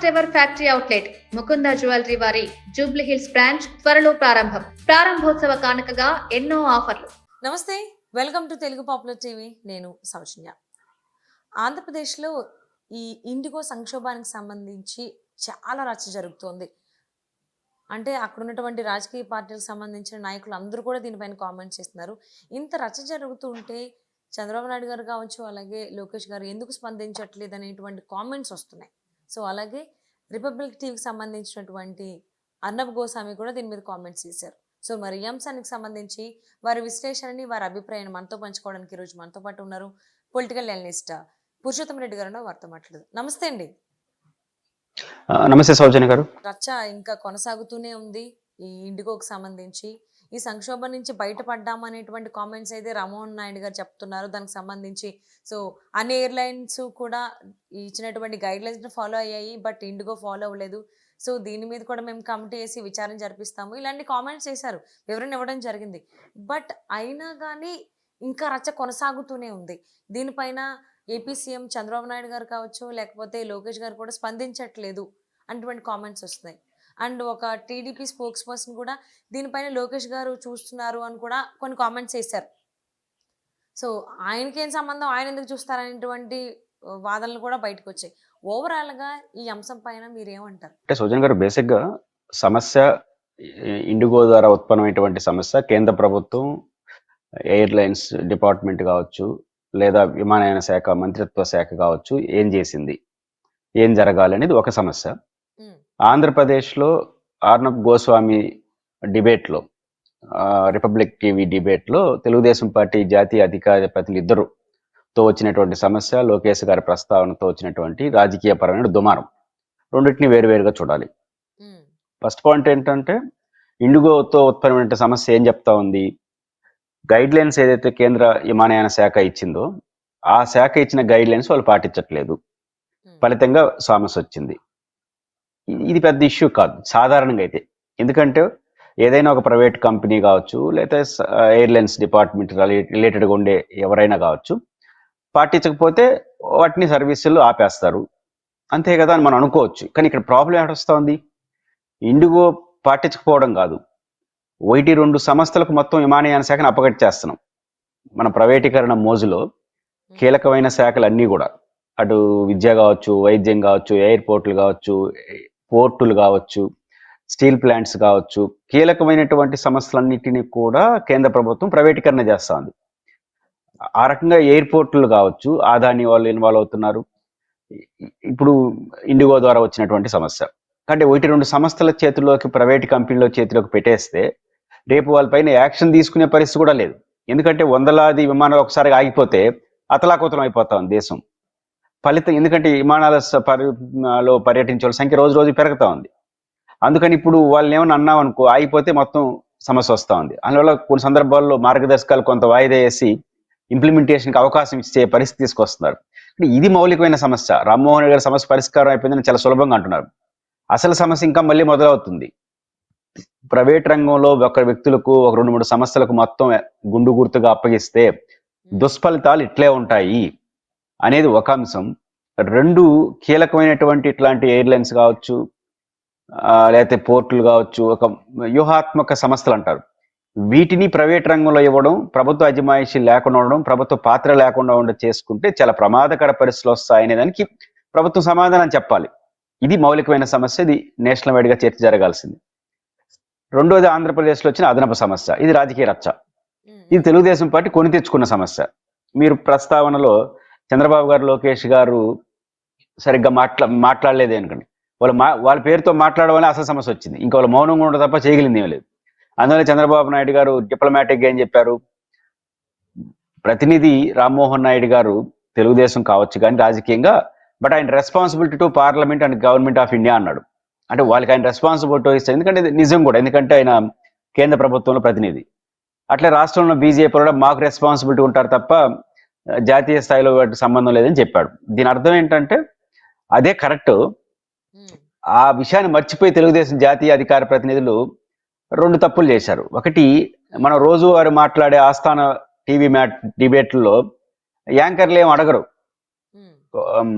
First ever factory outlet Mukunda jewellery వారి Jubilee hills branch త్వరలో ప్రారంభోత్సవ కానుకగా ఎన్నో ఆఫర్లు. నమస్తే, welcome to Telugu popular TV. నేను సౌజన్య. ఆంధ్రప్రదేశ్లో ఈ ఇండిగో సంక్షోభానికి సంబంధించి చాలా రచ్చ జరుగుతోంది. అంటే అక్కడ ఉన్నటువంటి రాజకీయ పార్టీలకు సంబంధించిన నాయకులు అందరూ కూడా దీనిపైన కామెంట్స్ చేస్తున్నారు. ఇంత రచ్చ జరుగుతూ ఉంటే చంద్రబాబు నాయుడు గారు కావచ్చు, అలాగే లోకేష్ గారు ఎందుకు స్పందించట్లేదు అనేటువంటి కామెంట్స్ వస్తున్నాయి. సో అలాగే రిపబ్లిక్ టీవీకి సంబంధించినటువంటి అర్నబ్ గోస్వామి కూడా దీని మీద కామెంట్స్ చేశారు. సో మరి ఈ అంశానికి సంబంధించి వారి విశ్లేషణని, వారి అభిప్రాయాన్ని మనతో పంచుకోవడానికి ఈరోజు మనతో పాటు ఉన్నారు పొలిటికల్ అనలిస్ట్ పురుషోత్తమ రెడ్డి గారు. వారితో మాట్లాడదు. నమస్తే అండి. నమస్తే సౌజన్య గారు. రచ్చ ఇంకా కొనసాగుతూనే ఉంది ఈ ఇండిగోకి సంబంధించి. ఈ సంక్షోభం నుంచి బయటపడ్డామనేటువంటి కామెంట్స్ అయితే రామ్మోహన్ నాయుడు గారు చెప్తున్నారు. దానికి సంబంధించి సో అన్ని ఎయిర్లైన్స్ కూడా ఇచ్చినటువంటి గైడ్లైన్స్ని ఫాలో అయ్యాయి, బట్ ఇండిగో ఫాలో అవ్వలేదు. సో దీని మీద కూడా మేము కమిటీ వేసి విచారణ జరిపిస్తాము, ఇలాంటి కామెంట్స్ చేశారు, వివరణ ఇవ్వడం జరిగింది. బట్ అయినా కానీ ఇంకా రచ్చ కొనసాగుతూనే ఉంది. దీనిపైన ఏపీ సీఎం చంద్రబాబు నాయుడు గారు కావచ్చు, లేకపోతే లోకేష్ గారు కూడా స్పందించట్లేదు అటువంటి కామెంట్స్ వస్తున్నాయి. అండ్ ఒక టీడీపీ స్పోక్స్ పర్సన్ కూడా దీనిపైన లోకేష్ గారు చూస్తున్నారు అని కూడా కొన్ని కామెంట్స్ చేశారు. సో ఆయనకేం సంబంధం, ఆయన ఎందుకు చూస్తారనేటువంటి వాదనలు కూడా బయటకు వచ్చాయి. ఓవరాల్గా ఈ అంశం పైన మీరేమంటారు? అంటే సౌజన్య గారు, బేసిక్గా సమస్య ఇండిగో ద్వారా ఉత్పన్నమైనటువంటి సమస్య కేంద్ర ప్రభుత్వం ఎయిర్లైన్స్ డిపార్ట్మెంట్ కావచ్చు, లేదా విమానయాన శాఖ మంత్రిత్వ శాఖ కావచ్చు, ఏం చేసింది, ఏం జరగాలి అనేది ఒక సమస్య. ఆంధ్రప్రదేశ్లో అర్నబ్ గోస్వామి డిబేట్లో, రిపబ్లిక్ టీవీ డిబేట్లో తెలుగుదేశం పార్టీ జాతీయ అధికార ప్రతినిధులు ఇద్దరుతో వచ్చినటువంటి సమస్య, లోకేష్ గారి ప్రస్తావనతో వచ్చినటువంటి రాజకీయపరమైన దుమారం, రెండింటిని వేరువేరుగా చూడాలి. ఫస్ట్ పాయింట్ ఏంటంటే, ఇండిగోతో ఉత్పన్నమైన సమస్య ఏం చెప్తా ఉంది, గైడ్ లైన్స్ ఏదైతే కేంద్ర విమానయాన శాఖ ఇచ్చిందో ఆ శాఖ ఇచ్చిన గైడ్ లైన్స్ వాళ్ళు పాటించట్లేదు, ఫలితంగా సమస్య వచ్చింది. ఇది పెద్ద ఇష్యూ కాదు సాధారణంగా అయితే, ఎందుకంటే ఏదైనా ఒక ప్రైవేట్ కంపెనీ కావచ్చు, లేదా ఎయిర్లైన్స్ డిపార్ట్మెంట్ రిలేటెడ్గా ఉండే ఎవరైనా కావచ్చు, పాటించకపోతే వాటిని సర్వీసులు ఆపేస్తారు, అంతే కదా అని మనం అనుకోవచ్చు. కానీ ఇక్కడ ప్రాబ్లం ఏడొస్తా ఉంది, ఇండిగో పాటించకపోవడం కాదు, 1-2 సంస్థలకు మొత్తం విమానయాన శాఖను అప్పగట్టేస్తున్నాం. మన ప్రైవేటీకరణ మోజులో కీలకమైన శాఖలు అన్నీ కూడా, అటు విద్య కావచ్చు, వైద్యం కావచ్చు, ఎయిర్పోర్ట్లు కావచ్చు, పోర్టులు కావచ్చు, స్టీల్ ప్లాంట్స్ కావచ్చు, కీలకమైనటువంటి సంస్థలన్నిటినీ కూడా కేంద్ర ప్రభుత్వం ప్రైవేటీకరణ చేస్తూ ఉంది. ఆ రకంగా ఎయిర్పోర్ట్లు కావచ్చు, ఆదాని వాళ్ళు ఇన్వాల్వ్ అవుతున్నారు. ఇప్పుడు ఇండిగో ద్వారా వచ్చినటువంటి సమస్య అంటే 1-2 సంస్థల చేతుల్లోకి, ప్రైవేట్ కంపెనీల చేతిలోకి పెట్టేస్తే రేపు వాళ్ళపైన యాక్షన్ తీసుకునే పరిస్థితి కూడా లేదు. ఎందుకంటే వందలాది విమానాలు ఒకసారిగా ఆగిపోతే అతలాకుతలం అయిపోతా ఉంది దేశం. ఫలితం ఎందుకంటే విమానాలలో పర్యటించే వాళ్ళ సంఖ్య రోజు రోజు పెరుగుతూ ఉంది. అందుకని ఇప్పుడు వాళ్ళని ఏమన్నా అన్నాం అనుకో, ఆగిపోతే మొత్తం సమస్య వస్తూ ఉంది. అందువల్ల కొన్ని సందర్భాల్లో మార్గదర్శకాలు కొంత వాయిదా వేసి ఇంప్లిమెంటేషన్కి అవకాశం ఇచ్చే పరిస్థితి తీసుకొస్తున్నారు. ఇది మౌలికమైన సమస్య. రామ్మోహన్ గారి సమస్య పరిష్కారం అయిపోయిందని చాలా సులభంగా అంటున్నారు. అసలు సమస్య ఇంకా మళ్ళీ మొదలవుతుంది. ప్రైవేట్ రంగంలో ఒక వ్యక్తులకు, ఒక 2-3 సంస్థలకు మొత్తం గుండు గుర్తుగా అప్పగిస్తే దుష్ఫలితాలు ఇట్లే ఉంటాయి అనేది ఒక అంశం. 2 కీలకమైనటువంటి ఇట్లాంటి ఎయిర్లైన్స్ కావచ్చు, లేకపోతే పోర్టులు కావచ్చు, ఒక వ్యూహాత్మక సంస్థలు అంటారు, వీటిని ప్రైవేట్ రంగంలో ఇవ్వడం, ప్రభుత్వ అజమాయిషీ లేకుండా ఉండడం, ప్రభుత్వ పాత్ర లేకుండా చేసుకుంటే చాలా ప్రమాదకర పరిస్థితులు వస్తాయనే దానికి ప్రభుత్వం సమాధానం చెప్పాలి. ఇది మౌలికమైన సమస్య. ఇది నేషనల్ వైడ్గా చర్చ జరగాల్సింది. రెండోది ఆంధ్రప్రదేశ్లో వచ్చిన అదనపు సమస్య, ఇది రాజకీయ రచ్చ. ఇది తెలుగుదేశం పార్టీ కొని తెచ్చుకున్న సమస్య. మీరు ప్రస్తావనలో చంద్రబాబు గారు, లోకేష్ గారు సరిగ్గా మాట్లాడలేదు అనుకోండి, వాళ్ళ పేరుతో మాట్లాడడం వల్ల అసలు సమస్య వచ్చింది. ఇంకా వాళ్ళు మౌనంగా ఉండడం తప్ప చేయగలిగింది ఏమీ లేదు. అందువల్ల చంద్రబాబు నాయుడు గారు డిప్లొమాటిక్గా ఏం చెప్పారు, ప్రతినిధి రామ్మోహన్ నాయుడు గారు తెలుగుదేశం కావచ్చు కానీ రాజకీయంగా, బట్ ఆయన responsibility to parliament and government of India అన్నాడు. అంటే వాళ్ళకి ఆయన రెస్పాన్సిబిలిటీ ఇస్తారు, ఎందుకంటే నిజం కూడా, ఎందుకంటే ఆయన కేంద్ర ప్రభుత్వంలో ప్రతినిధి. అట్లా రాష్ట్రంలో బీజేపీ కూడా మాకు రెస్పాన్సిబిలిటీ ఉంటారు తప్ప జాతీయ స్థాయిలో వాటికి సంబంధం లేదని చెప్పాడు. దీని అర్థం ఏంటంటే అదే కరెక్ట్. ఆ విషయాన్ని మర్చిపోయి తెలుగుదేశం జాతీయ అధికార ప్రతినిధులు 2 తప్పులు చేశారు. ఒకటి, మనం రోజువారు మాట్లాడే ఆస్థాన టీవీ డిబేట్లలో యాంకర్లు ఏం అడగరు,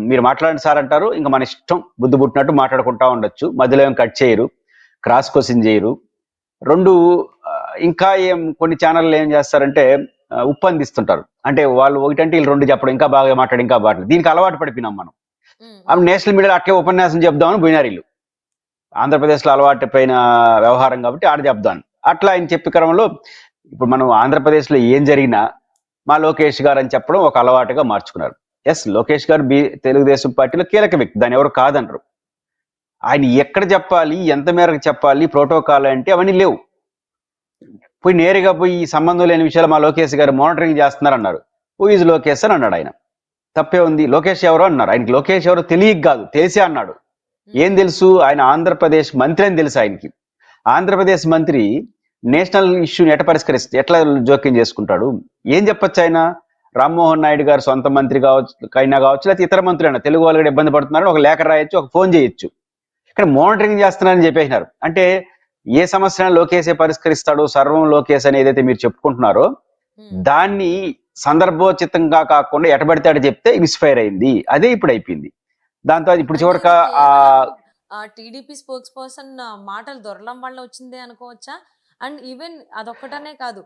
మీరు మాట్లాడండి సార్ అంటారు, ఇంకా మన ఇష్టం బుద్ధి పుట్టినట్టు మాట్లాడుకుంటా ఉండొచ్చు, మధ్యలో ఏం కట్ చేయరు, క్రాస్ క్వశ్చన్ చేయరు. రెండు ఇంకా ఏం కొన్ని ఛానళ్ళు ఏం చేస్తారంటే ఉప్పు అందిస్తుంటారు, అంటే వాళ్ళు ఒకటంటే వీళ్ళు రెండు చెప్పడం, ఇంకా బాగా మాట్లాడి ఇంకా బాగా, దీనికి అలవాటు పడిపోయినాం మనం. అవి నేషనల్ మీడియాలో అట్లే ఉపన్యాసం చెప్దామని పోయినారు వీళ్ళు, ఆంధ్రప్రదేశ్లో అలవాటు పైన వ్యవహారం కాబట్టి ఆడ చెప్దాం. అట్లా ఆయన చెప్పే క్రమంలో ఇప్పుడు మనం ఆంధ్రప్రదేశ్లో ఏం జరిగినా మా లోకేష్ గారు అని చెప్పడం ఒక అలవాటుగా మార్చుకున్నారు. ఎస్, లోకేష్ గారు తెలుగుదేశం పార్టీలో కీలక వ్యక్తి, దాన్ని ఎవరు కాదనరు. ఆయన ఎక్కడ చెప్పాలి, ఎంత మేరకు చెప్పాలి, ప్రోటోకాల్ అంటే అవన్నీ లేవు. పోయి నేరుగా పోయి ఈ సంబంధం లేని విషయాలు మా లోకేష్ గారు మానిటరింగ్ చేస్తున్నారు అన్నారు. హూ ఈజ్ లోకేష్ అని అన్నాడు ఆయన. తప్పే ఉంది, లోకేష్ ఎవరో అన్నారు. ఆయనకి లోకేష్ ఎవరో తెలియక కాదు, తెలిసే అన్నాడు. ఏం తెలుసు, ఆయన ఆంధ్రప్రదేశ్ మంత్రి అని తెలుసు ఆయనకి. ఆంధ్రప్రదేశ్ మంత్రి నేషనల్ ఇష్యూని ఎట్లా జోక్యం చేసుకుంటాడు? ఏం చెప్పొచ్చు ఆయన? రామ్మోహన్ నాయుడు గారు సొంత మంత్రి అయినా కావచ్చు, లేకపోతే ఇతర మంత్రులు అయినా, తెలుగు వాళ్ళు కూడా ఇబ్బంది పడుతున్నారు, ఒక లేఖ రాయొచ్చు, ఒక ఫోన్ చేయొచ్చు. ఇక్కడ మానిటరింగ్ చేస్తున్నారని చెప్పేసినారు. అంటే ఏ సమస్యను లోకేషే పరిష్కరిస్తాడు, సర్వం లోకేష్ అని ఏదైతే మీరు చెప్పుకుంటున్నారో దాన్ని సందర్భోచితంగా కాకుండా ఎటబడితే అటు చెప్తే మిస్ఫైర్ అయింది. అదే ఇప్పుడు అయిపోయింది. దాంతో ఇప్పుడు చివరికి టీడీపీ స్పోక్స్ పర్సన్ మాటలు దొరలం వల్ల వచ్చిందే అనుకోవచ్చా? అండ్ ఈవెన్ అదొక్కటనే కాదు,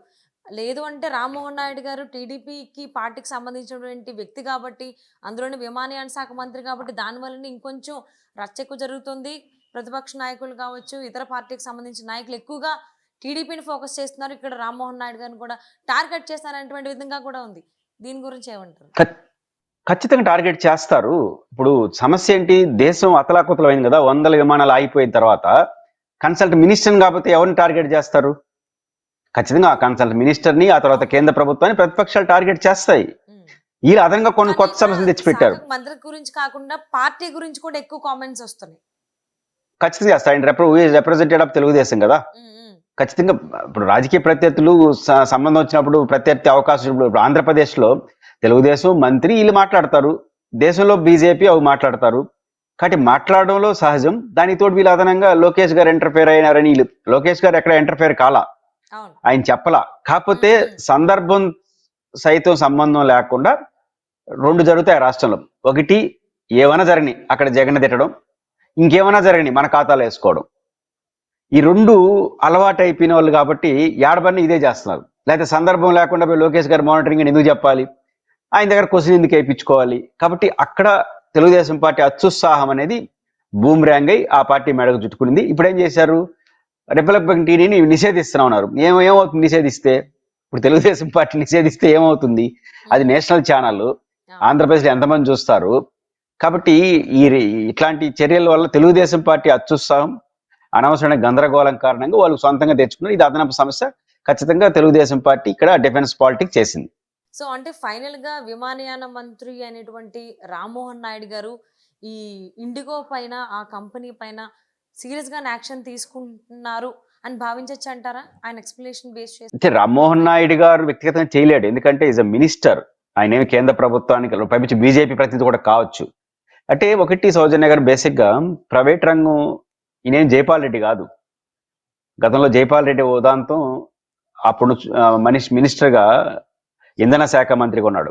లేదు అంటే రామ్మోహన్ నాయుడు గారు టీడీపీకి పార్టీకి సంబంధించినటువంటి వ్యక్తి కాబట్టి, అందులోని విమానయాన శాఖ మంత్రి కాబట్టి, దానివల్ల ఇంకొంచెం రచ్చెక్కు జరుగుతుంది. ప్రతిపక్ష నాయకులు కావచ్చు, ఇతర పార్టీకి సంబంధించిన నాయకులు ఎక్కువగా టీడీపీని ఫోకస్ చేస్తున్నారు, ఇక్కడ రామ్మోహన్ నాయుడు గారిని కూడా టార్గెట్ చేస్తారనేటువంటి విధంగా కూడా ఉంది. దీని గురించి ఏమంటారు? ఖచ్చితంగా టార్గెట్ చేస్తారు. ఇప్పుడు సమస్య ఏంటి, దేశం అతలాకుతలమైంది కదా, 100 విమానాలు ఆగిపోయిన తర్వాత కన్సల్ట్ మినిస్టర్ని కాకపోతే ఎవరిని టార్గెట్ చేస్తారు? ఖచ్చితంగా ఆ కన్సల్ట్ మినిస్టర్ని, ఆ తర్వాత కేంద్ర ప్రభుత్వాన్ని ప్రతిపక్షాలు టార్గెట్ చేస్తాయి. వీళ్ళు అదనంగా కొన్ని కొత్త సమస్యలు తెచ్చిపెట్టారు. మంత్రి గురించి కాకుండా పార్టీ గురించి కూడా ఎక్కువ కామెంట్స్ వస్తున్నాయి. ఖచ్చితంగా చేస్తారు. ఆయన రిప్రజెంటేటివ్ ఆఫ్ తెలుగుదేశం కదా, ఖచ్చితంగా. ఇప్పుడు రాజకీయ ప్రత్యర్థులు సంబంధం వచ్చినప్పుడు, ప్రత్యర్థి అవకాశం ఇప్పుడు ఆంధ్రప్రదేశ్లో తెలుగుదేశం మంత్రి వీళ్ళు మాట్లాడతారు, దేశంలో బీజేపీ అవి మాట్లాడతారు. కాబట్టి మాట్లాడడంలో సహజం. దానికి తోడు వీళ్ళు అదనంగా లోకేష్ గారు ఎంటర్ఫేర్ అయినారని, వీళ్ళు లోకేష్ గారు ఎక్కడ ఎంటర్ఫేర్ కాలా, ఆయన చెప్పలా. కాకపోతే సందర్భం సైతం సంబంధం లేకుండా రెండు జరుగుతాయి రాష్ట్రంలో. ఒకటి, ఏమైనా జరగని అక్కడ జగన్ తిట్టడం, ఇంకేమైనా జరగని మన ఖాతాలో వేసుకోవడం. ఈ రెండు అలవాటు అయిపోయిన వాళ్ళు కాబట్టి ఏడబడిని ఇదే చేస్తున్నారు. లేకపోతే సందర్భం లేకుండా పోయి లోకేష్ గారు మానిటరింగ్ ఎందుకు చెప్పాలి, ఆయన దగ్గర క్వశ్చన్ ఎందుకు వేయించుకోవాలి. కాబట్టి అక్కడ తెలుగుదేశం పార్టీ అత్యుత్సాహం అనేది బూమ్రాంగ్ అయి ఆ పార్టీ మెడకు చుట్టుకునింది. ఇప్పుడు ఏం చేశారు, రిపబ్లిక్ టీవీని నిషేధిస్తున్నా ఉన్నారు. ఏమవుతుంది నిషేధిస్తే? ఇప్పుడు తెలుగుదేశం పార్టీ నిషేధిస్తే ఏమవుతుంది? అది నేషనల్ ఛానల్, ఆంధ్రప్రదేశ్లో ఎంతమంది చూస్తారు? కాబట్టి ఇట్లాంటి చర్యల వల్ల తెలుగుదేశం పార్టీ అత్యుత్సాహం, అనవసరమైన గందరగోళం కారణంగా వాళ్ళు సొంతంగా తెచ్చుకున్నారు. ఇది అదనపు సమస్య. ఖచ్చితంగా తెలుగుదేశం పార్టీ ఇక్కడ డిఫెన్స్ పాలిటిక్స్ చేసింది. సో అంటే ఫైనల్ గా విమానయాన మంత్రి అనేటువంటి రామ్మోహన్ నాయుడు గారు ఈ ఇండిగో పైన, ఆ కంపెనీ పైన సీరియస్ గా యాక్షన్ తీసుకుంటున్నారు అని భావించవచ్చు అంటారా? ఆయన ఎక్స్ప్లెనేషన్ బేస్ చేసి రామ్మోహన్ నాయుడు గారు వ్యక్తిగతంగా చేయలేడు, ఎందుకంటే ఈజ్ అ మినిస్టర్. ఆయన ఏమి కేంద్ర ప్రభుత్వానికి పైపించి బీజేపీ ప్రతినిధి కూడా కావచ్చు. అంటే ఒకటి, సౌజన్య గారు బేసిక్ గా ప్రైవేట్ రంగం, ఈయనేం జైపాల్ రెడ్డి కాదు. గతంలో జైపాల్ రెడ్డి ఉదాంతం అప్పుడు మినిస్టర్గా ఇంధన శాఖ మంత్రిగా ఉన్నాడు.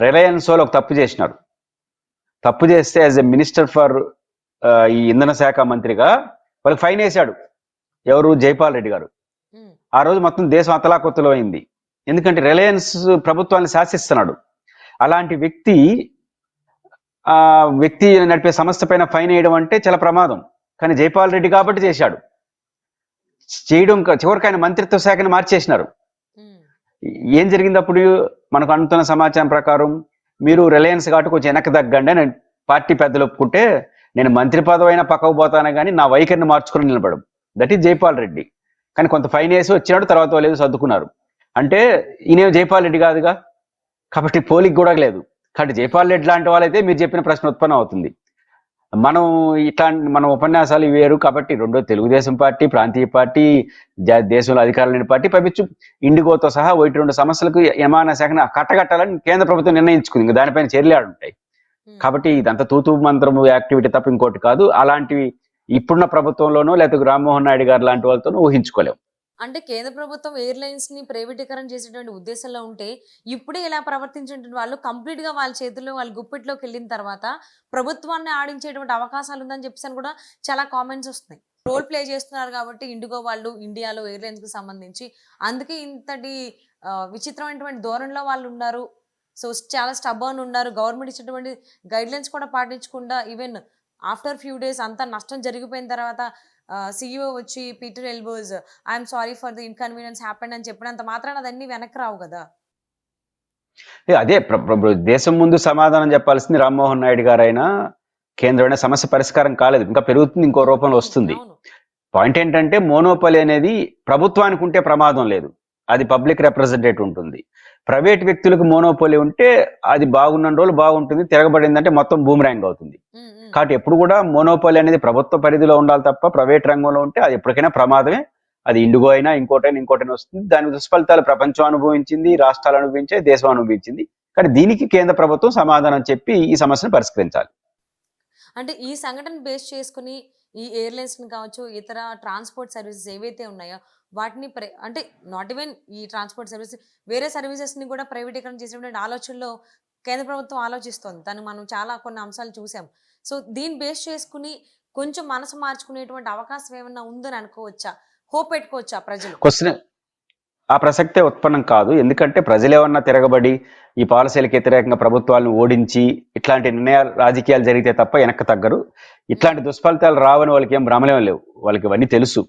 రిలయన్స్ వాళ్ళు ఒక తప్పు చేసినారు. తప్పు చేస్తే యాజ్ ఎ మినిస్టర్ ఫర్ ఈ ఇంధన శాఖ మంత్రిగా వాళ్ళకి ఫైన్ వేశాడు. ఎవరు? జైపాల్ రెడ్డి గారు. ఆ రోజు మొత్తం దేశం అతలాకుతలం అయింది. ఎందుకంటే రిలయన్స్ ప్రభుత్వాన్ని శాసిస్తున్నాడు. అలాంటి వ్యక్తి నడిపే సంస్థ పైన ఫైన్ వేయడం అంటే చాలా ప్రమాదం. కానీ జైపాల్ రెడ్డి కాబట్టి చేశాడు. చేయడం చివరికి ఆయన మంత్రిత్వ శాఖను మార్చేసినారు. ఏం జరిగింది అప్పుడు? మనకు అందుతున్న సమాచారం ప్రకారం మీరు రిలయన్స్ కాబట్టి కొంచెం వెనక్కి తగ్గండి అని పార్టీ పెద్దలు ఒప్పుకుంటే, నేను మంత్రి పదవి అయినా పక్కకు పోతాను కానీ నా వైఖరిని మార్చుకుని నిలబడం. That is Jaipal Reddy. కానీ కొంత ఫైన్ వేసి వచ్చినాడు, తర్వాత వాళ్ళు ఏదో సర్దుకున్నారు. అంటే ఈయన జైపాల్ రెడ్డి కాదుగా, కాబట్టి పోలికి కూడా లేదు. కాబట్టి జైపాల్ రెడ్డి లాంటి వాళ్ళైతే మీరు చెప్పిన ప్రశ్న ఉత్పన్నం అవుతుంది. మన ఉపన్యాసాలు వేరు కాబట్టి రెండో తెలుగుదేశం పార్టీ, ప్రాంతీయ పార్టీ, దేశంలో అధికారులు లేని పార్టీ పైపించు ఇండిగోతో సహా 1-2 సమస్యలకు విమాన శాఖను కట్టగట్టాలని కేంద్ర ప్రభుత్వం నిర్ణయించుకుంది. ఇంకా దానిపైన చర్యలు ఉంటాయి. కాబట్టి ఇదంతా తూతూ మంత్రము యాక్టివిటీ తప్ప ఇంకోటి కాదు. అలాంటివి ఇప్పుడున్న ప్రభుత్వంలోనో లేకపోతే రామ్మోహన్ నాయుడు గారు లాంటి వాళ్ళతోనూ ఊహించుకోలేము. అంటే కేంద్ర ప్రభుత్వం ఎయిర్‌లైన్స్ ని ప్రైవేటీకరణ చేసేటువంటి ఉద్దేశంలో ఉంటే, ఇప్పుడే ఇలా ప్రవర్తించేటువంటి వాళ్ళు కంప్లీట్‌గా వాళ్ళ చేతుల్లో వాళ్ళ గుప్పిట్లోకెళ్ళిన తర్వాత ప్రభుత్వాన్ని ఆడించేటువంటి అవకాశాలు ఉందని చెప్పేసని కూడా చాలా కామెంట్స్ వస్తున్నాయి. రోల్ ప్లే చేస్తున్నారు కాబట్టి ఇండిగో వాళ్ళు ఇండియాలో ఎయిర్‌లైన్స్‌కి సంబంధించి. అందుకే ఇంతటి విచిత్రమైనటువంటి ధోరణిలో వాళ్ళున్నారు. సో, చాలా స్టబర్న్ ఉన్నారు. గవర్నమెంట్ ఇచ్చినటువంటి గైడ్‌లైన్స్ కూడా పాటించకుండా ఈవెన్ ఆఫ్టర్ ఫ్యూ డేస్ అంతా నష్టం జరిగిపోయిన తర్వాత సీఈఓ వచ్చి Peter elbows I'm sorry for the inconvenience happened అని చెప్పినంత మాత్రాన అదన్నీ వెనక్కి రావు కదా. అదే దేశం ముందు సమాధానం చెప్పాల్సింది రామ్మోహన్ నాయుడు గారైనా, కేంద్రమైన సమస్య పరిష్కారం కాలేదు, ఇంకా పెరుగుతుంది, ఇంకో రూపంలో వస్తుంది. అవును. పాయింట్ ఏంటంటే మోనోపలి అనేది ప్రభుత్వానికి ఉంటే ప్రమాదం లేదు, అది పబ్లిక్ రిప్రజెంటేటివ్ ఉంటుంది. ప్రైవేట్ వ్యక్తులకు మోనోపలి ఉంటే అది బాగున్న రోజులు బాగుంటుంది, తిరగబడిందంటే మొత్తం బూమరాంగ్ అవుతుంది. ఉమ్, ఉమ్. కాబట్టి ఎప్పుడు కూడా మోనోపలి అనేది ప్రభుత్వ పరిధిలో ఉండాలి తప్ప ప్రైవేట్ రంగంలో ఉంటే అది ఎప్పటికైనా ప్రమాదమే. అది ఇండిగో అయినా ఇంకోటైనా వస్తుంది. దాని దుష్ఫలితాలు ప్రపంచం అనుభవించింది, రాష్ట్రాలు అనుభవించాయి, దేశం అనుభవించింది. కానీ దీనికి కేంద్ర ప్రభుత్వం సమాధానం చెప్పి ఈ సమస్యను పరిష్కరించాలి. అంటే ఈ సంఘటన బేస్ చేసుకుని ఈ ఎయిర్‌లైన్స్‌ని కావచ్చు, ఇతర ట్రాన్స్‌పోర్ట్ సర్వీసెస్ ఏవైతే ఉన్నాయో వాటిని అంటే నాట్ ఈవెన్ ఈ ట్రాన్స్‌పోర్ట్ సర్వీస్ వేరే సర్వీసెస్‌ని కూడా ప్రైవేటీకరణ చేసేటువంటి ఆలోచనలో కేంద్ర ప్రభుత్వం ఆలోచిస్తోంది. మనం చాలా కొన్ని అంశాలు చూసాం. సో, దీన్ని బేస్ చేసుకుని కొంచెం మనసు మార్చుకునేటువంటి అవకాశం ఏమన్నా ఉందని అనుకోవచ్చా? హోప్ పెట్టుకోవచ్చా ప్రజలు? క్వశ్చన్ ఆ ప్రసక్తే ఉత్పన్నం కాదు. ఎందుకంటే ప్రజలేమన్నా తిరగబడి ఈ పాలసీలకు వ్యతిరేకంగా ప్రభుత్వాలను ఓడించి ఇట్లాంటి నిర్ణయాలు రాజకీయాలు జరిగితే తప్ప వెనక్కి తగ్గరు. ఇట్లాంటి దుష్ఫలితాలు రావని వాళ్ళకి ఏం భ్రమలేం లేవు, వాళ్ళకి ఇవన్నీ తెలుసు.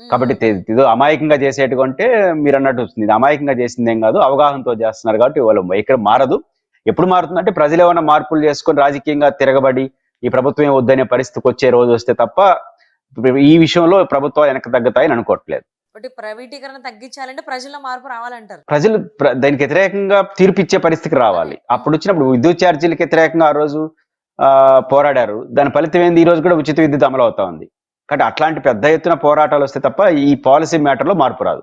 కాబట్టి ఏదో అమాయకంగా చేసేటువంటి మీరు అన్నట్టు వస్తుంది, ఇది అమాయకంగా చేసిందేం కాదు, అవగాహనతో చేస్తున్నారు కాబట్టి వాళ్ళ వైఖరి మారదు. ఎప్పుడు మారుతుందంటే ప్రజలు ఏమైనా మార్పులు చేసుకొని రాజకీయంగా తిరగబడి ఈ ప్రభుత్వం వద్దనే పరిస్థితికి వచ్చే రోజు వస్తే తప్ప ఈ విషయంలో ప్రభుత్వాలు వెనక్కి తగ్గుతాయని అనుకోవట్లేదు. ఒకటి ప్రైవేటీకరణ తగ్గించాలంటే ప్రజల్లో మార్పు రావాలంటారు. ప్రజలు దానికి వ్యతిరేకంగా తీర్పిచ్చే పరిస్థితికి రావాలి. అప్పుడు వచ్చినప్పుడు విద్యుత్ ఛార్జీలకు వ్యతిరేకంగా ఆ రోజు పోరాడారు, దాని ఫలితం ఏంది, ఈ రోజు కూడా ఉచిత విద్యుత్ అమలు అవుతా ఉంది. కాబట్టి అట్లాంటి పెద్ద ఎత్తున పోరాటాలు వస్తే తప్ప ఈ పాలసీ మ్యాటర్లో మార్పు రాదు.